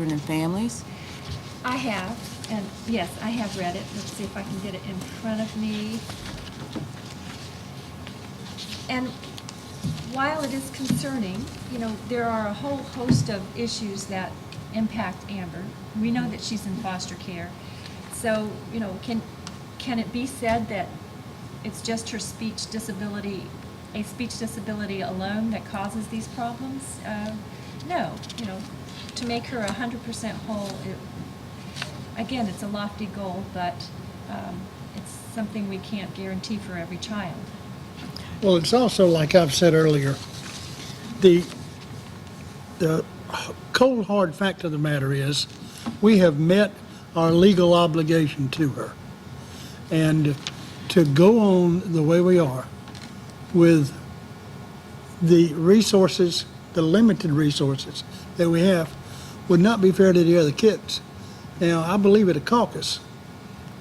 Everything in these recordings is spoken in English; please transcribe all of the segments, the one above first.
Children and Families. I have, and yes, I have read it. Let's see if I can get it in front of me. And while it is concerning, you know, there are a whole host of issues that impact Amber. We know that she's in foster care. So, you know, can it be said that it's just her speech disability, a speech disability alone that causes these problems? No, you know, to make her 100% whole, again, it's a lofty goal, but it's something we can't guarantee for every child. Well, it's also, like I've said earlier, the cold hard fact of the matter is we have met our legal obligation to her. And to go on the way we are with the resources, the limited resources that we have, would not be fair to the other kids. Now, I believe at a caucus,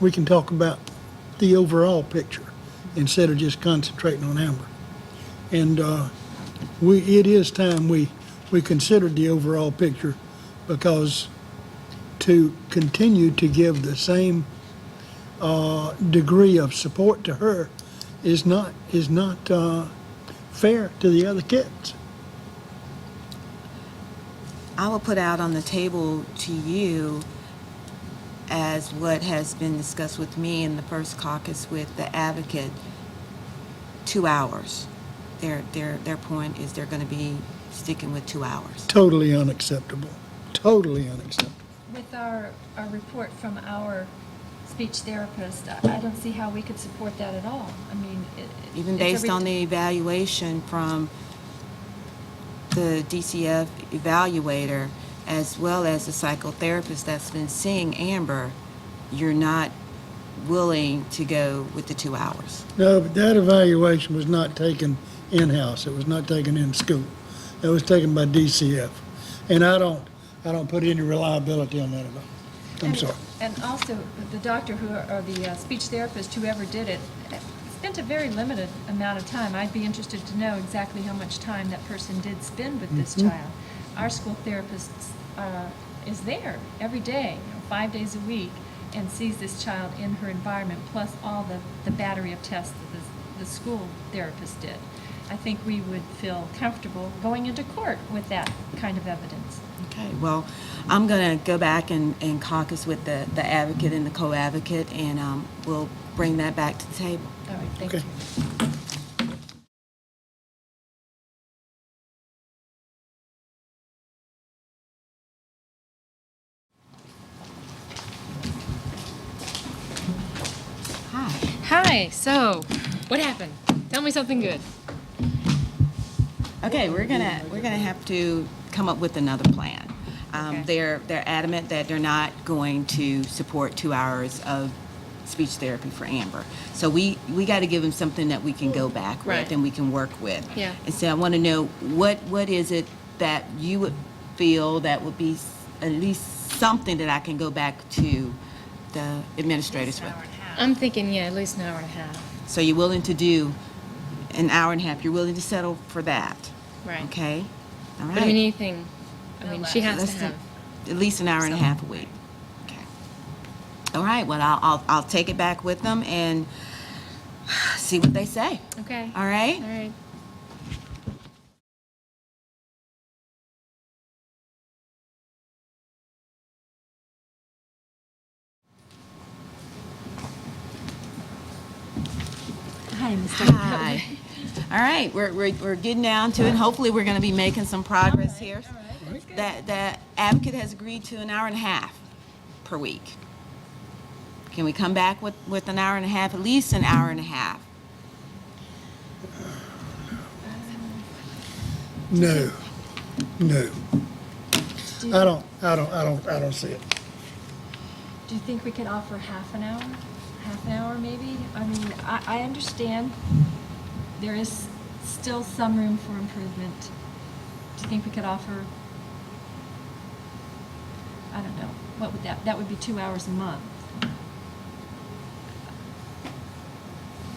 we can talk about the overall picture instead of just concentrating on Amber. And it is time we considered the overall picture, because to continue to give the same degree of support to her is not fair to the other kids. I will put out on the table to you, as what has been discussed with me in the first caucus with the advocate, 2 hours. Their point is they're going to be sticking with 2 hours. Totally unacceptable. Totally unacceptable. With our report from our speech therapist, I don't see how we could support that at all. I mean, Even based on the evaluation from the DCF evaluator, as well as the psychotherapist that's been seeing Amber, you're not willing to go with the 2 hours. No, but that evaluation was not taken in-house. It was not taken in school. It was taken by DCF. And I don't put any reliability on that at all. I'm sorry. And also, the doctor or the speech therapist, whoever did it, spent a very limited amount of time. I'd be interested to know exactly how much time that person did spend with this child. Our school therapist is there every day, 5 days a week, and sees this child in her environment, plus all the battery of tests that the school therapist did. I think we would feel comfortable going into court with that kind of evidence. Okay, well, I'm going to go back and caucus with the advocate and the co-advocate, and we'll bring that back to the table. All right, thank Okay. you. Hi. Hi, so what happened? Tell me something good. Okay, we're gonna have to come up with another plan. Okay. They're adamant that they're not going to support 2 hours of speech therapy for Amber. So we got to give them something that we can go back Right. with and we can work with. Yeah. And so I want to know what is it that you would feel that would be at least something that I can go back to the administrators with. I'm thinking, yeah, at least an hour and a half. So you're willing to do an hour and a half. You're willing to settle for that. Right. Okay. All right. But I mean, anything. I mean, she has Less to than- have. at least an hour and a half a week. Okay. All right. Well, I'll take it back with them and see what they say. Okay. All right. All right. Hi, Mr. Hi. All right. We're getting down to it. Hopefully, we're going to be making some progress here. The advocate has agreed to an hour and a half per week. Can we come back with an hour and a half, at least an hour and a half? No. I don't see it. Do you think we could offer half an hour? Half an hour, maybe? I mean, I understand there is still some room for improvement. Do you think we could offer, I don't know, what would that would be 2 hours a month.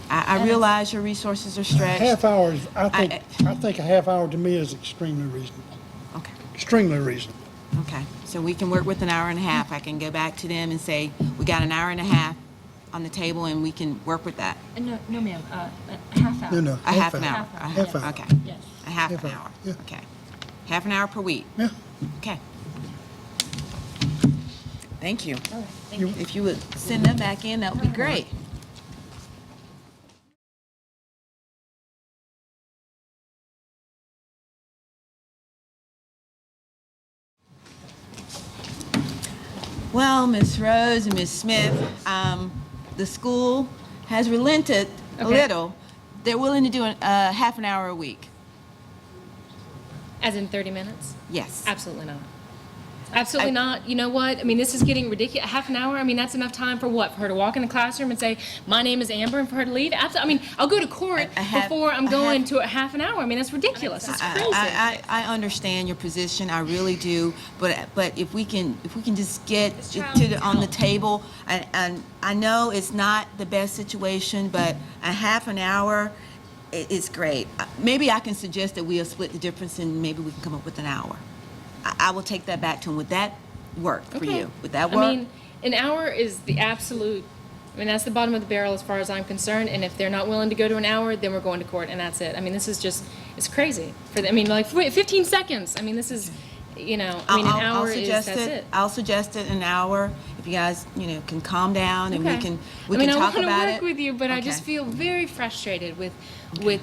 I realize your resources are stretched. Half hours, I think a half hour to me is extremely reasonable. Okay. Extremely reasonable. Okay, so we can work with an hour and a half. I can go back to them and say, we got an hour and a half on the table, and we can work with that. No, no, ma'am, a half hour. No, A half an hour. Half hour. Half hour. Okay. Yes. A half Half an hour, hour. yeah. Okay. Half an hour per week. Yeah. Okay. Thank you. All right, thank you. If you would send them back in, that would be great. Well, Miss Rose and Miss Smith, the school has relented a Okay. little. They're willing to do a half an hour a week. As in 30 minutes? Yes. Absolutely not. Absolutely not. You know what? I mean, this is getting ridiculous. Half an hour? I mean, that's enough time for what? For her to walk in the classroom and say, my name is Amber, and for her to leave? Absolutely. I mean, I'll go to court before I'm going to a half an hour. I mean, that's ridiculous. It's crazy. I understand your position, I really do, but if we can just get This it child on the needs table, and I know it's not the best situation, but a half an hour is great. Maybe I can suggest that we'll split the difference and maybe we can come up with an hour. I will take that back to him. Would that work for Okay. you? Would that work? I mean, an hour is the absolute, I mean, that's the bottom of the barrel as far as I'm concerned, and if they're not willing to go to an hour, then we're going to court, and that's it. I mean, this is just, it's crazy. For I mean, like, 15 seconds. I mean, this is, you know, I mean, an hour is, that's it. I'll suggest it an hour. If you guys, can calm down and we Okay. can I mean, talk about it. I want to work with you, but I just Okay. feel very frustrated with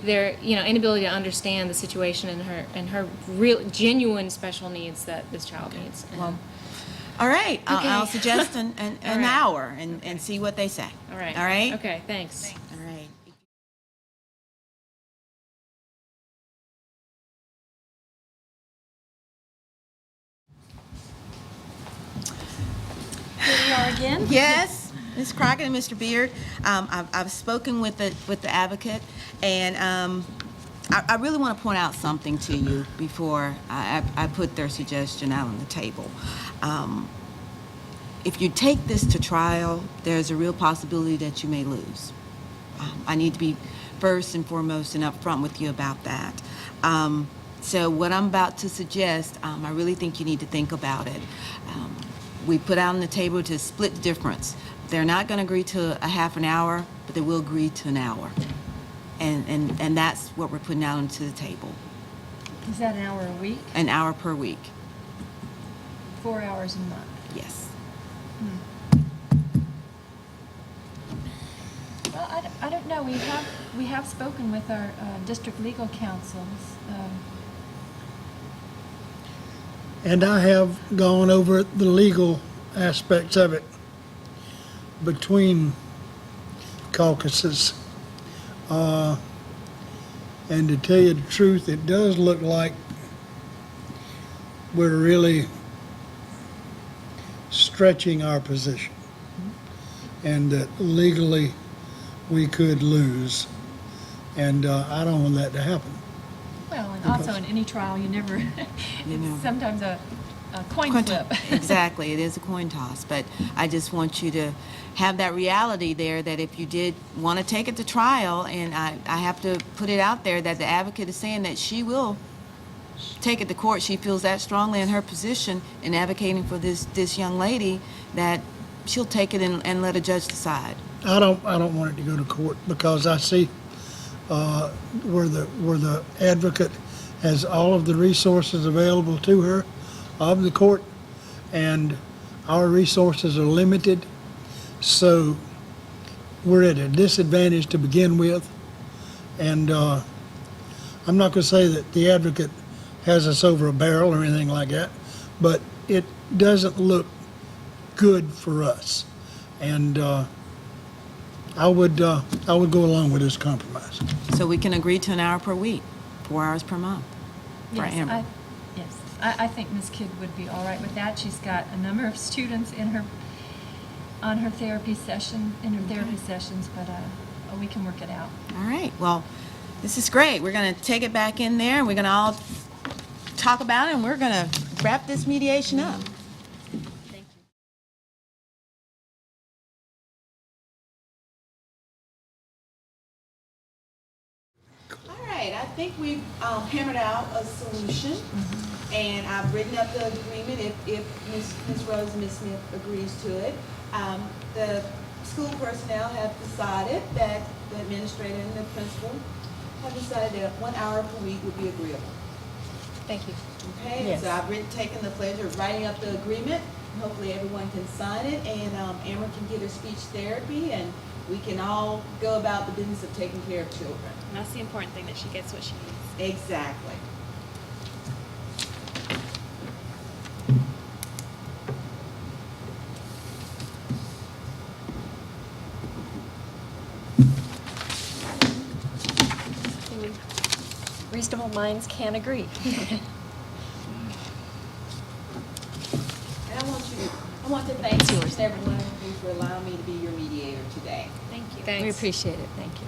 their, inability to understand the situation and her real, genuine special needs that this child needs. And- Well, all right. Okay. I'll suggest an All right. hour and see what they say. all right. All right. Okay, thanks. All right. Here we are again. Yes, Ms. Crockett and Mr. Beard. I've spoken with the advocate, and I really want to point out something to you before I put their suggestion out on the table. If you take this to trial, there's a real possibility that you may lose. I need to be first and foremost and upfront with you about that. So what I'm about to suggest, I really think you need to think about it. We put out on the table to split the difference. They're not going to agree to a half an hour, but they will agree to an hour. And that's what we're putting out onto the table. Is that an hour a week? An hour per week. 4 hours a month? Yes. Well, I don't know. We have spoken with our district legal counsels. And I have gone over the legal aspects of it between caucuses. And to tell you the truth, it does look like we're really stretching our position. And that legally we could lose. And I don't want that to happen. Well, and also in any trial, you never, know. it's sometimes a coin flip. Exactly, it is a coin toss, but I just want you to have that reality there that if you did want to take it to trial, and I have to put it out there that the advocate is saying that she will take it to court. She feels that strongly in her position in advocating for this young lady that she'll take it and let a judge decide. I don't want it to go to court because I see where the advocate has all of the resources available to her of the court, and our resources are limited, so we're at a disadvantage to begin with. And I'm not going to say that the advocate has us over a barrel or anything like that, but it doesn't look good for us. And I would go along with this compromise. So we can agree to an hour per week, 4 hours per month for Yes, Amber. I think Ms. Kidd would be all right with that. She's got a number of students on her therapy sessions, but we can work it out. All right, well, this is great. We're going to take it back in there, and we're going to all talk about it, and we're going to wrap this mediation up. Thank you. All right, think we've hammered out a solution, and I've written up the agreement if Ms. Rose and Ms. Smith agrees to it. The school personnel have decided that the administrator and the principal have decided that 1 hour per week would be agreeable. Thank you. Okay, Yes. so I've taken the pleasure of writing up the agreement. Hopefully everyone can sign it, and Amber can get her speech therapy, and we can all go about the business of taking care of children. And that's the important thing, that she gets what she needs. Exactly. Reasonable minds can agree. And I want to thank each and every one of you for allowing me to be your mediator today. Thank you. Thanks. We appreciate it, thank you.